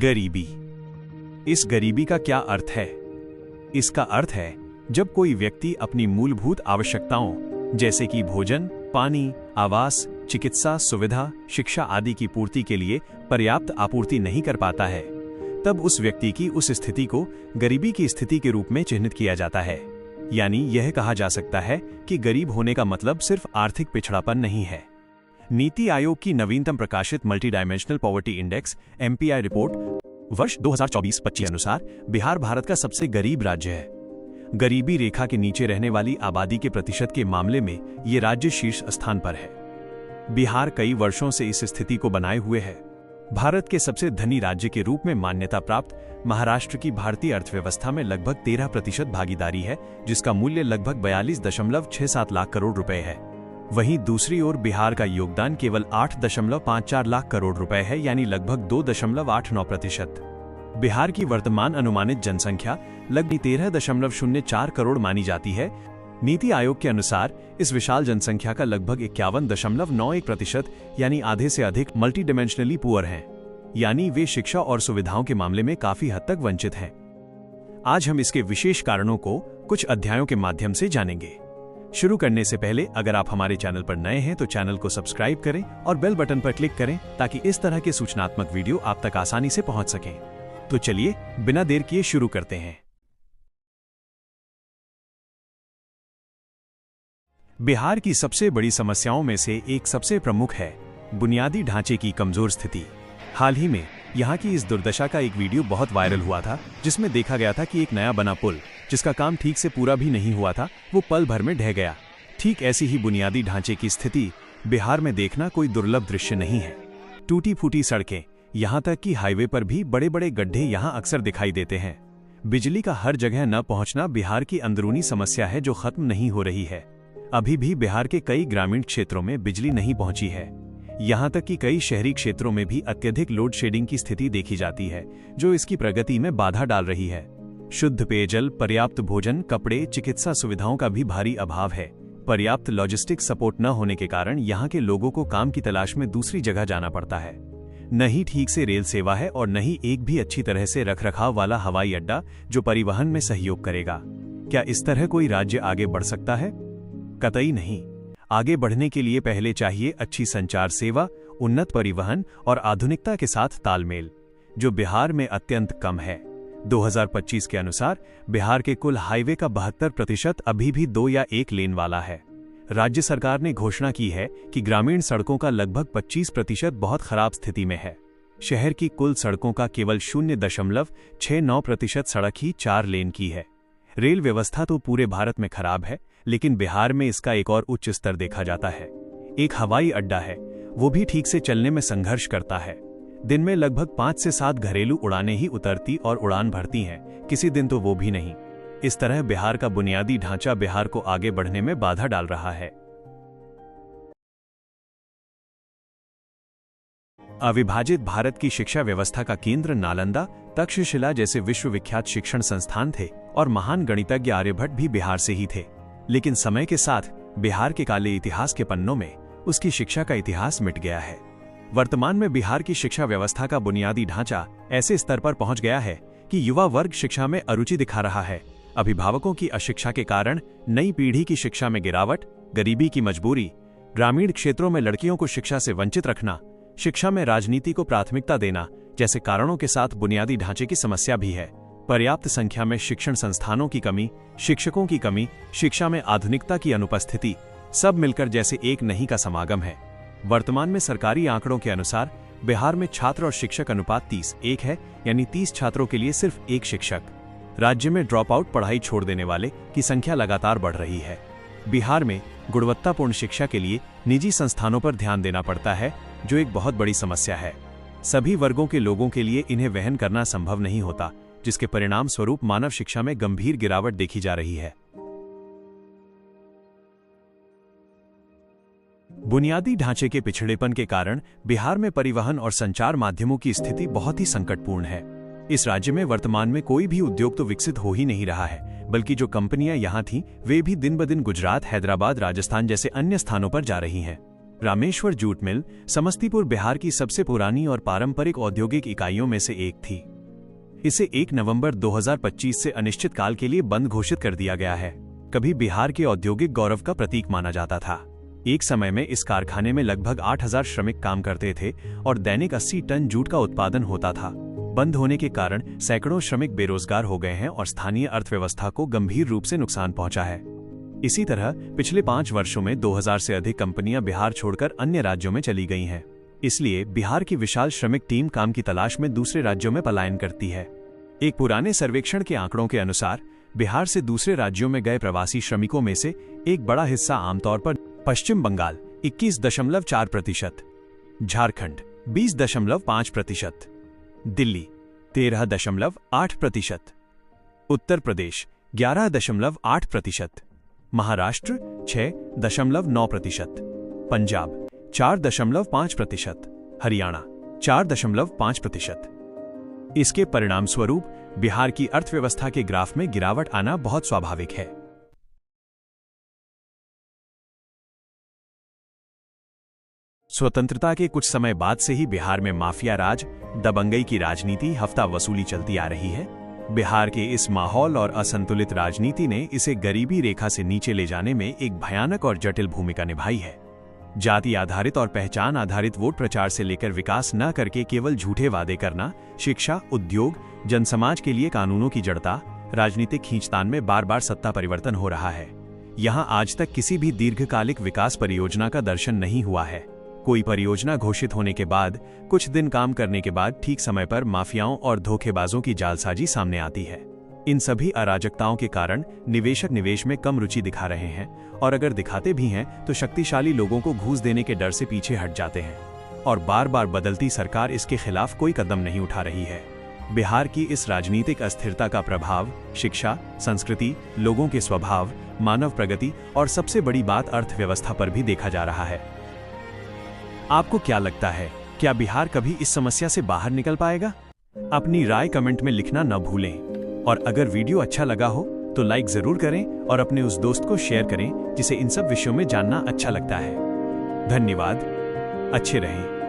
गरीबी। इस गरीबी का क्या अर्थ है? इसका अर्थ है जब कोई व्यक्ति अपनी मूलभूत आवश्यकताओं जैसे कि भोजन, पानी, आवास, चिकित्सा सुविधा, शिक्षा आदि की पूर्ति के लिए पर्याप्त आपूर्ति नहीं कर पाता है, तब उस व्यक्ति की उस स्थिति को गरीबी की स्थिति के रूप में चिह्नित किया जाता है। यानी यह कहा जा सकता है कि गरीब होने का मतलब सिर्फ आर्थिक पिछड़ापन नहीं है। नीति आयोग की नवीनतम प्रकाशित multi dimensional poverty index (MPI) report वर्ष 2024-25 के अनुसार बिहार भारत का सबसे गरीब राज्य है। गरीबी रेखा के नीचे रहने वाली आबादी के प्रतिशत के मामले में ये राज्य शीर्ष स्थान पर है। बिहार कई वर्षों से इस स्थिति को बनाए हुए है। भारत के सबसे धनी राज्य के रूप में मान्यता प्राप्त महाराष्ट्र की भारतीय अर्थव्यवस्था में लगभग 13% भागीदारी है, जिसका मूल्य लगभग 42.67 लाख करोड़ रुपए है। वहीं दूसरी ओर बिहार का योगदान केवल 8.54 लाख करोड़ रुपए है, यानी लगभग 2.89%। बिहार की वर्तमान अनुमानित जनसंख्या लगभग 13.04 करोड़ मानी जाती है। नीति आयोग के अनुसार इस विशाल जनसंख्या का लगभग 51.91% यानी आधे से अधिक मल्टी डायमेंशनली पुअर हैं, यानी वे शिक्षा और सुविधाओं के मामले में काफी हद तक वंचित हैं। आज हम इसके विशेष कारणों को कुछ अध्यायों के माध्यम से जानेंगे। शुरू करने से पहले अगर आप हमारे चैनल पर नए हैं तो चैनल को सब्सक्राइब करें और बेल बटन पर क्लिक करें ताकि इस तरह के सूचनात्मक वीडियो आप तक आसानी से पहुंच सकें। तो चलिए बिना देर किए शुरू करते हैं। बिहार की सबसे बड़ी समस्याओं में से एक सबसे प्रमुख है बुनियादी ढांचे की कमजोर स्थिति। हाल ही में यहाँ की इस दुर्दशा का एक वीडियो बहुत वायरल हुआ था, जिसमें देखा गया था कि एक नया बना पुल, जिसका काम ठीक से पूरा भी नहीं हुआ था, वो पल भर में ढह गया। ठीक ऐसी ही बुनियादी ढांचे की स्थिति बिहार में देखना कोई दुर्लभ दृश्य नहीं है। टूटी फूटी सड़कें, यहाँ तक कि हाईवे पर भी बड़े बड़े गड्ढे यहाँ अक्सर दिखाई देते हैं। बिजली का हर जगह न पहुँचना बिहार की अंदरूनी समस्या है जो खत्म नहीं हो रही है। अभी भी बिहार के कई ग्रामीण क्षेत्रों में बिजली नहीं पहुंची है। यहाँ तक कि कई शहरी क्षेत्रों में भी अत्यधिक लोड शेडिंग की स्थिति देखी जाती है, जो इसकी प्रगति में बाधा डाल रही है। शुद्ध पेयजल, पर्याप्त भोजन, कपड़े, चिकित्सा सुविधाओं का भी भारी अभाव है। पर्याप्त लॉजिस्टिक सपोर्ट न होने के कारण यहाँ के लोगों को काम की तलाश में दूसरी जगह जाना पड़ता है। न ही ठीक से रेल सेवा है और न ही एक भी अच्छी तरह से रखरखाव वाला हवाई अड्डा जो परिवहन में सहयोग करेगा। क्या इस तरह कोई राज्य आगे बढ़ सकता है? कतई नहीं। आगे बढ़ने के लिए पहले चाहिए अच्छी संचार सेवा, उन्नत परिवहन और आधुनिकता के साथ तालमेल, जो बिहार में अत्यंत कम है। 2025 के अनुसार बिहार के कुल हाईवे का 72% अभी भी 2 या 1 लेन वाला है। राज्य सरकार ने घोषणा की है कि ग्रामीण सड़कों का लगभग 25% बहुत खराब स्थिति में है। शहर की कुल सड़कों का केवल 0.69% सड़क ही 4 लेन की है। रेल व्यवस्था तो पूरे भारत में खराब है, लेकिन बिहार में इसका एक और उच्च स्तर देखा जाता है। एक हवाई अड्डा है, वो भी ठीक से चलने में संघर्ष करता है। दिन में लगभग 5 से 7 घरेलू उड़ानें ही उतरती और उड़ान भरती हैं, किसी दिन तो वो भी नहीं। इस तरह बिहार का बुनियादी ढांचा बिहार को आगे बढ़ने में बाधा डाल रहा है। अविभाजित भारत की शिक्षा व्यवस्था का केंद्र नालंदा, तक्षशिला जैसे विश्वविख्यात शिक्षण संस्थान थे और महान गणितज्ञ आर्यभट्ट भी बिहार से ही थे। लेकिन समय के साथ बिहार के काले इतिहास के पन्नों में उसकी शिक्षा का इतिहास मिट गया है। वर्तमान में बिहार की शिक्षा व्यवस्था का बुनियादी ढांचा ऐसे स्तर पर पहुंच गया है कि युवा वर्ग शिक्षा में अरुचि दिखा रहा है। अभिभावकों की अशिक्षा के कारण नई पीढ़ी की शिक्षा में गिरावट, गरीबी की मजबूरी, ग्रामीण क्षेत्रों में लड़कियों को शिक्षा से वंचित रखना, शिक्षा में राजनीति को प्राथमिकता देना जैसे कारणों के साथ बुनियादी ढांचे की समस्या भी है। पर्याप्त संख्या में शिक्षण संस्थानों की कमी, शिक्षकों की कमी, शिक्षा में आधुनिकता की अनुपस्थिति, सब मिलकर जैसे एक नहीं का समागम है। वर्तमान में सरकारी आंकड़ों के अनुसार बिहार में छात्र और शिक्षक अनुपात 30:1 है, यानी 30 छात्रों के लिए सिर्फ 1 शिक्षक। राज्य में ड्रॉप आउट, पढ़ाई छोड़ देने वाले की संख्या लगातार बढ़ रही है। बिहार में गुणवत्तापूर्ण शिक्षा के लिए निजी संस्थानों पर ध्यान देना पड़ता है, जो एक बहुत बड़ी समस्या है। सभी वर्गों के लोगों के लिए इन्हें वहन करना संभव नहीं होता, जिसके परिणाम स्वरूप मानव शिक्षा में गंभीर गिरावट देखी जा रही है। बुनियादी ढांचे के पिछड़ेपन के कारण बिहार में परिवहन और संचार माध्यमों की स्थिति बहुत ही संकटपूर्ण है। इस राज्य में वर्तमान में कोई भी उद्योग तो विकसित हो ही नहीं रहा है, बल्कि जो कंपनियां यहाँ थीं, वे भी दिन ब दिन गुजरात, हैदराबाद, राजस्थान जैसे अन्य स्थानों पर जा रही हैं। रामेश्वर जूट मिल समस्तीपुर बिहार की सबसे पुरानी और पारंपरिक औद्योगिक इकाइयों में से एक थी। इसे 1 नवंबर 2025 से अनिश्चित काल के लिए बंद घोषित कर दिया गया है। कभी बिहार के औद्योगिक गौरव का प्रतीक माना जाता था। एक समय में इस कारखाने में लगभग 8,000 श्रमिक काम करते थे और दैनिक 80 टन जूट का उत्पादन होता था। बंद होने के कारण सैकड़ों श्रमिक बेरोजगार हो गए हैं और स्थानीय अर्थव्यवस्था को गंभीर रूप से नुकसान पहुंचा है। इसी तरह पिछले 5 वर्षों में 2000 से अधिक कंपनियां बिहार छोड़कर अन्य राज्यों में चली गई हैं। इसलिए बिहार की विशाल श्रमिक टीम काम की तलाश में दूसरे राज्यों में पलायन करती है। एक पुराने सर्वेक्षण के आंकड़ों के अनुसार बिहार से दूसरे राज्यों में गए प्रवासी श्रमिकों में से एक बड़ा हिस्सा आमतौर पर पश्चिम बंगाल 21.4%, झारखंड 20.5%, दिल्ली 13.8%, उत्तर प्रदेश 11.8%, महाराष्ट्र 6.9%, पंजाब 4.5%, हरियाणा 4.5%। इसके परिणाम स्वरूप बिहार की अर्थव्यवस्था के ग्राफ में गिरावट आना बहुत स्वाभाविक है। स्वतंत्रता के कुछ समय बाद से ही बिहार में माफिया राज, दबंगई की राजनीति, हफ्ता वसूली चलती आ रही है। बिहार के इस माहौल और असंतुलित राजनीति ने इसे गरीबी रेखा से नीचे ले जाने में एक भयानक और जटिल भूमिका निभाई है। जाति आधारित और पहचान आधारित वोट प्रचार से लेकर विकास न करके केवल झूठे वादे करना, शिक्षा, उद्योग, जनसमाज के लिए कानूनों की जड़ता, राजनीतिक खींचतान में बार बार सत्ता परिवर्तन हो रहा है। यहाँ आज तक किसी भी दीर्घकालिक विकास परियोजना का दर्शन नहीं हुआ है। कोई परियोजना घोषित होने के बाद कुछ दिन काम करने के बाद ठीक समय पर माफियाओं और धोखेबाजों की जालसाजी सामने आती है। इन सभी अराजकताओं के कारण निवेशक निवेश में कम रुचि दिखा रहे हैं और अगर दिखाते भी हैं तो शक्तिशाली लोगों को घूस देने के डर से पीछे हट जाते हैं और बार बार बदलती सरकार इसके खिलाफ कोई कदम नहीं उठा रही है। बिहार की इस राजनीतिक अस्थिरता का प्रभाव शिक्षा, संस्कृति, लोगों के स्वभाव, मानव प्रगति और सबसे बड़ी बात अर्थव्यवस्था पर भी देखा जा रहा है। आपको क्या लगता है, क्या बिहार कभी इस समस्या से बाहर निकल पाएगा? अपनी राय कमेंट में लिखना न भूलें और अगर वीडियो अच्छा लगा हो तो लाइक जरूर करें और अपने उस दोस्त को शेयर करें जिसे इन सब विषयों में जानना अच्छा लगता है। धन्यवाद। अच्छे रहें।